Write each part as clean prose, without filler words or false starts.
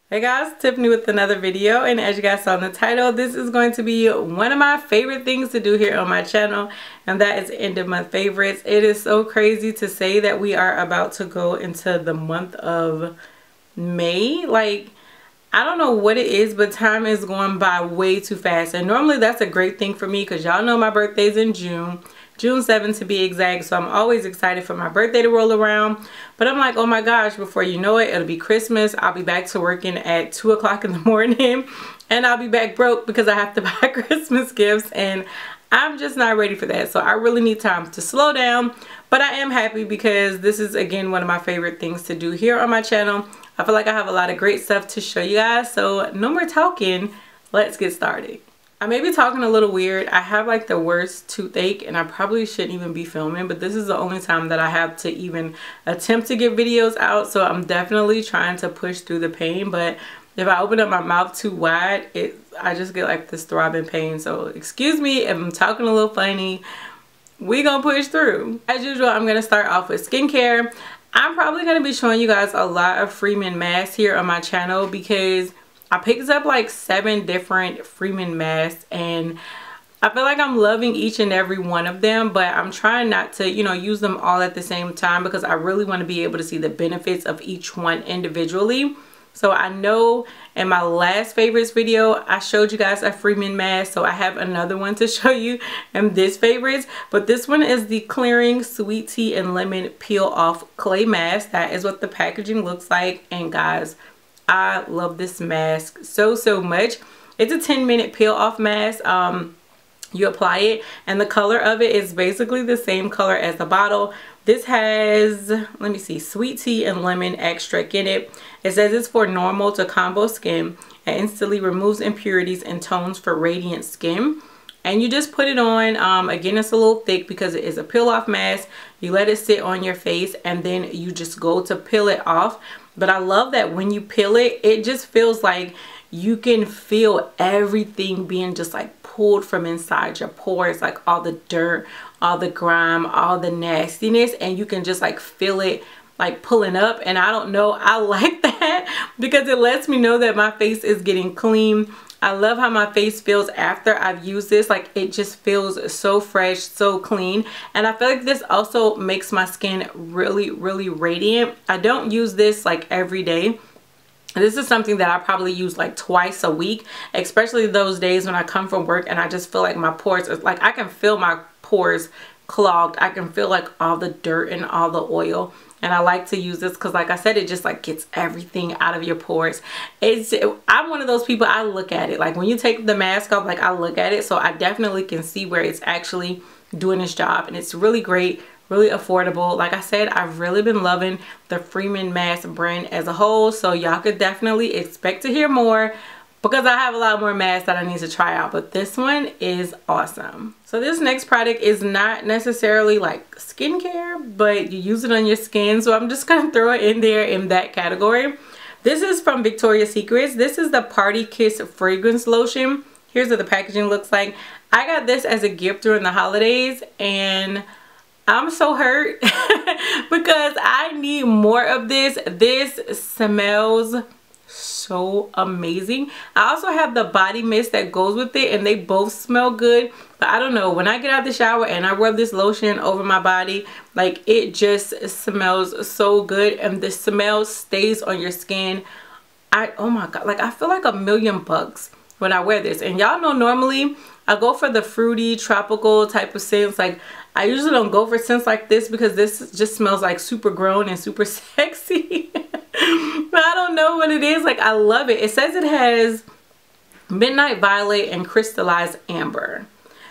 Hey guys, Tiffany with another video, and as you guys saw in the title, this is going to be one of my favorite things to do here on my channel, and that is end of month favorites. It is so crazy to say that we are about to go into the month of May. Like, I don't know what it is, but time is going by way too fast, and normally that's a great thing for me because y'all know my birthday's in June 7th to be exact, so I'm always excited for my birthday to roll around. But I'm like, oh my gosh, before you know it, it'll be Christmas. I'll be back to working at 2 o'clock in the morning, and I'll be back broke because I have to buy Christmas gifts, and I'm just not ready for that. So I really need time to slow down, but I am happy because this is again one of my favorite things to do here on my channel. I feel like I have a lot of great stuff to show you guys, so no more talking, let's get started. I may be talking a little weird. I have like the worst toothache, and I probably shouldn't even be filming, but this is the only time that I have to even attempt to get videos out, so I'm definitely trying to push through the pain. But if I open up my mouth too wide, I just get like this throbbing pain. So excuse me if I'm talking a little funny. We gonna push through. As usual, I'm gonna start off with skincare. I'm probably gonna be showing you guys a lot of Freeman masks here on my channel because I picked up like 7 different Freeman masks, and I feel like I'm loving each and every one of them, but I'm trying not to, you know, use them all at the same time because I really want to be able to see the benefits of each one individually. So I know in my last favorites video, I showed you guys a Freeman mask, so I have another one to show you in this favorites, but this one is the Clearing Sweet Tea and Lemon Peel Off Clay Mask. That is what the packaging looks like, and guys, I love this mask so much. It's a 10-minute peel off mask. You apply it, and the color of it is basically the same color as the bottle. This has, let me see, sweet tea and lemon extract in it. It says it's for normal to combo skin and instantly removes impurities and tones for radiant skin. And you just put it on. Again, it's a little thick because it is a peel off mask. You let it sit on your face, and then you just go to peel it off. But I love that when you peel it, it just feels like you can feel everything being just like pulled from inside your pores, like all the dirt, all the grime, all the nastiness, and you can just like feel it like pulling up. And I don't know, I like that because it lets me know that my face is getting clean. I love how my face feels after I've used this. Like, it just feels so fresh, so clean. And I feel like this also makes my skin really radiant. I don't use this like every day. This is something that I probably use like twice a week, especially those days when I come from work and I just feel like my pores are like, I can feel my pores clogged. I can feel like all the dirt and all the oil. And I like to use this because, like I said, it just like gets everything out of your pores. I'm one of those people, I look at it. Like when you take the mask off, like I look at it. So I definitely can see where it's actually doing its job. And it's really great, really affordable. Like I said, I've really been loving the Freeman mask brand as a whole. So y'all could definitely expect to hear more because I have a lot more masks that I need to try out, but this one is awesome. So this next product is not necessarily like skincare, but you use it on your skin, so I'm just gonna throw it in there in that category. This is from Victoria's Secret. This is the Party Kiss Fragrance Lotion. Here's what the packaging looks like. I got this as a gift during the holidays, and I'm so hurt because I need more of this. This smells so amazing. I also have the body mist that goes with it, and they both smell good. But I don't know, when I get out the shower and I rub this lotion over my body, like it just smells so good, and the smell stays on your skin. Oh my god, like I feel like $1,000,000 when I wear this. And y'all know normally I go for the fruity tropical type of scents. Like I usually don't go for scents like this because this just smells like super grown and super sexy. But I don't know what it is. Like I love it. It says it has midnight violet and crystallized amber.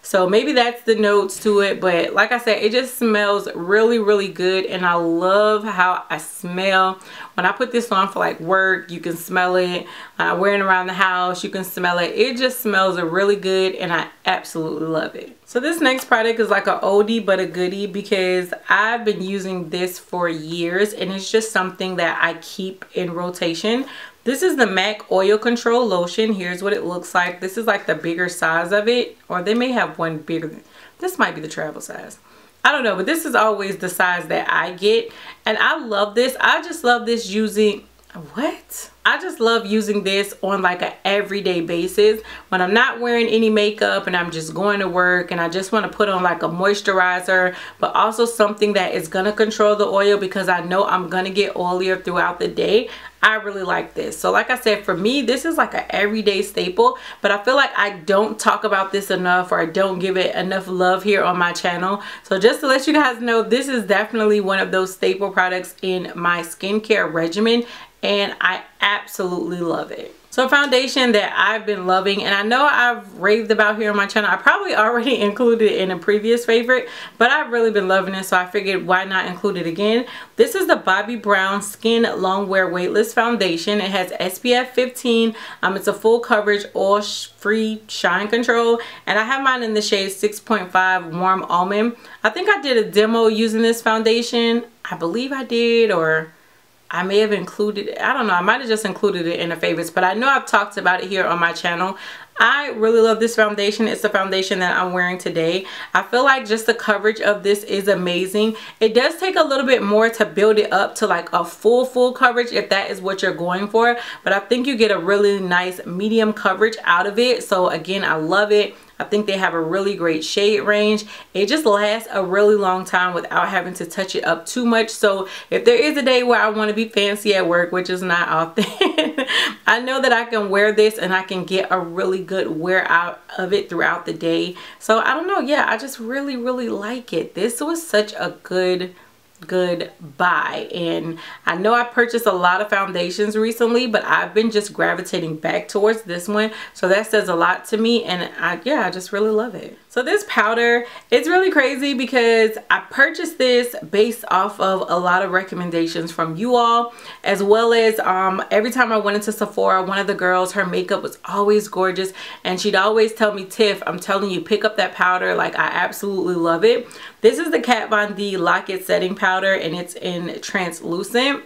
So maybe that's the notes to it, but like I said, it just smells really good, and I love how I smell. When I put this on for like work, you can smell it. Wearing around the house, you can smell it. It just smells really good, and I absolutely love it. So this next product is like an oldie but a goodie because I've been using this for years, and it's just something that I keep in rotation. This is the MAC Oil Control Lotion. Here's what it looks like. This is like the bigger size of it, or they may have one bigger. This might be the travel size. I don't know, but this is always the size that I get, and I love this. I just love this using What? I just love using this on like an everyday basis when I'm not wearing any makeup and I'm just going to work and I just want to put on like a moisturizer, but also something that is going to control the oil because I know I'm going to get oilier throughout the day. I really like this. So like I said, for me, this is like an everyday staple, but I feel like I don't talk about this enough, or I don't give it enough love here on my channel. So just to let you guys know, this is definitely one of those staple products in my skincare regimen, and I absolutely love it. So foundation that I've been loving, and I know I've raved about here on my channel. I probably already included it in a previous favorite, but I've really been loving it, so I figured why not include it again. This is the Bobbi Brown Skin Longwear Weightless Foundation. It has SPF 15. It's a full coverage, oil-free shine control, and I have mine in the shade 6.5 Warm Almond. I think I did a demo using this foundation. I believe I did, or I may have included it. I don't know. I might have just included it in the favorites, but I know I've talked about it here on my channel. I really love this foundation. It's the foundation that I'm wearing today. I feel like just the coverage of this is amazing. It does take a little bit more to build it up to like a full coverage if that is what you're going for, but I think you get a really nice medium coverage out of it. So again, I love it. I think they have a really great shade range. It just lasts a really long time without having to touch it up too much. So if there is a day where I want to be fancy at work, which is not often, I know that I can wear this and I can get a really good wear out of it throughout the day. So I don't know. Yeah, I just really like it. This was such a good buy, and I know I purchased a lot of foundations recently, but I've been just gravitating back towards this one, so that says a lot to me, and I just really love it. So this powder, it's really crazy because I purchased this based off of a lot of recommendations from you all, as well as every time I went into Sephora, one of the girls, her makeup was always gorgeous, and she'd always tell me, Tiff, I'm telling you, pick up that powder. Like, I absolutely love it. This is the Kat Von D Lock It Setting Powder, and it's in translucent.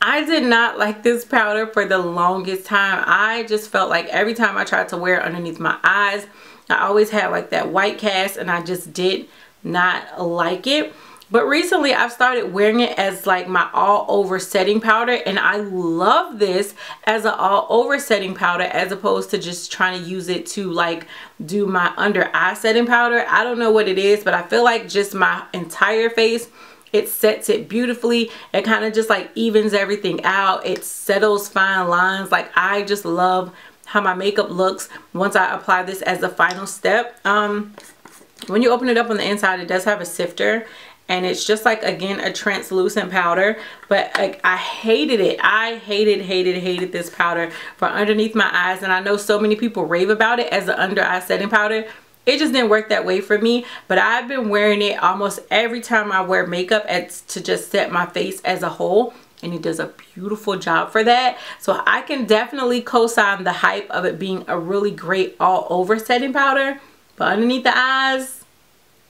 I did not like this powder for the longest time. I just felt like every time I tried to wear it underneath my eyes, I always had like that white cast, and I just did not like it. But recently I've started wearing it as like my all over setting powder, and I love this as an all over setting powder as opposed to just trying to use it to like do my under eye setting powder. I don't know what it is, but I feel like just my entire face, it sets it beautifully. It kind of just like evens everything out. It settles fine lines. Like, I just love how my makeup looks once I apply this as the final step. When you open it up on the inside, it does have a sifter, and it's just like, again, a translucent powder, but like, I hated it. I hated this powder for underneath my eyes, and I know so many people rave about it as an under eye setting powder. It just didn't work that way for me, but I've been wearing it almost every time I wear makeup to just set my face as a whole, and it does a beautiful job for that. So I can definitely co-sign the hype of it being a really great all over setting powder, but underneath the eyes,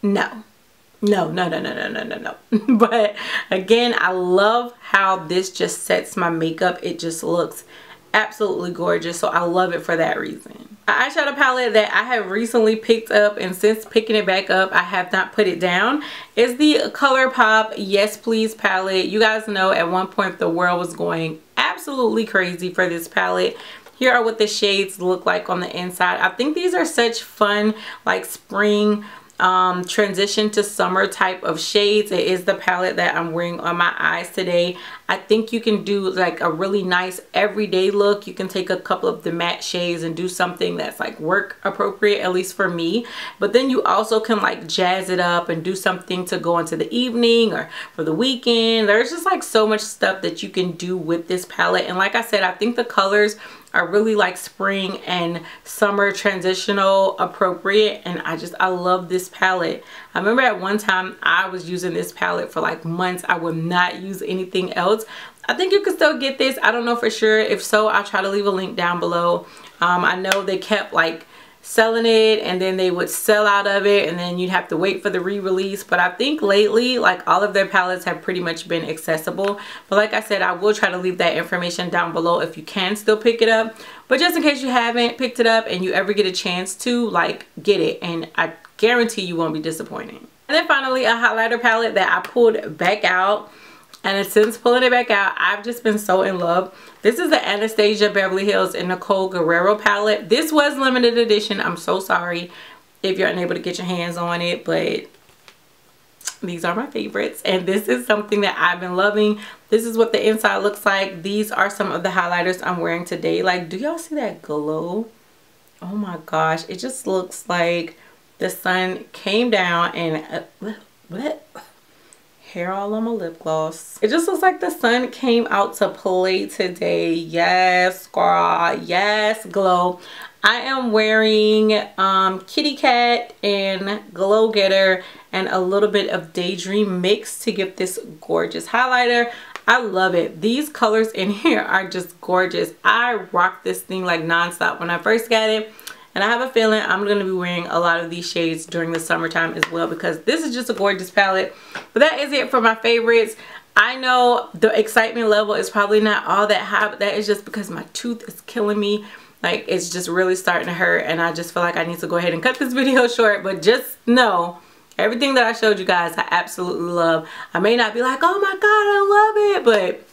no. But again, I love how this just sets my makeup. It just looks absolutely gorgeous, so I love it for that reason. An eyeshadow palette that I have recently picked up, and since picking it back up I have not put it down, is the ColourPop Yes Please palette. You guys know at one point the world was going absolutely crazy for this palette. Here are what the shades look like on the inside. I think these are such fun, like spring transition to summer type of shades. It is the palette that I'm wearing on my eyes today. I think you can do like a really nice everyday look. You can take a couple of the matte shades and do something that's like work appropriate, at least for me. But then you also can like jazz it up and do something to go into the evening or for the weekend. There's just like so much stuff that you can do with this palette. And like I said, I think the colors are really like spring and summer transitional appropriate, and I love this palette. I remember at one time I was using this palette for like months. I would not use anything else. I think you can still get this. I don't know for sure. If so, I'll try to leave a link down below. I know they kept like selling it, and then they would sell out of it, and then you'd have to wait for the re-release. But I think lately like all of their palettes have pretty much been accessible. But like I said, I will try to leave that information down below if you can still pick it up. But just in case you haven't picked it up and you ever get a chance to, like, get it, and I guarantee you won't be disappointed. And then finally, a highlighter palette that I pulled back out And since pulling it back out, I've just been so in love. This is the Anastasia Beverly Hills and Nicole Guierro palette. This was limited edition. I'm so sorry if you're unable to get your hands on it, but these are my favorites. And this is something that I've been loving. This is what the inside looks like. These are some of the highlighters I'm wearing today. Like, do y'all see that glow? Oh my gosh. It just looks like the sun came down and... what? Hair all on my lip gloss. It just looks like the sun came out to play today. Yes, girl. Yes, glow. I am wearing Kitty Cat and Glow Getter and a little bit of Daydream mix to give this gorgeous highlighter. I love it. These colors in here are just gorgeous. I rocked this thing like nonstop when I first got it. And I have a feeling I'm going to be wearing a lot of these shades during the summertime as well, because this is just a gorgeous palette. But that is it for my favorites. I know the excitement level is probably not all that high, but that is just because my tooth is killing me. Like, it's just really starting to hurt, and I just feel like I need to go ahead and cut this video short. But just know, everything that I showed you guys, I absolutely love. I may not be like, oh my god, I love it, but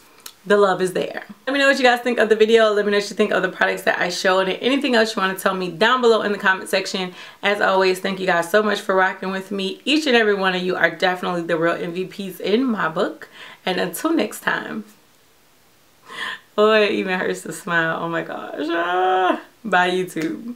the love is there. Let me know what you guys think of the video. Let me know what you think of the products that I showed, and anything else you want to tell me down below in the comment section. As always, thank you guys so much for rocking with me. Each and every one of you are definitely the real MVPs in my book. And until next time. Oh, it even hurts to smile. Oh my gosh. Bye, YouTube.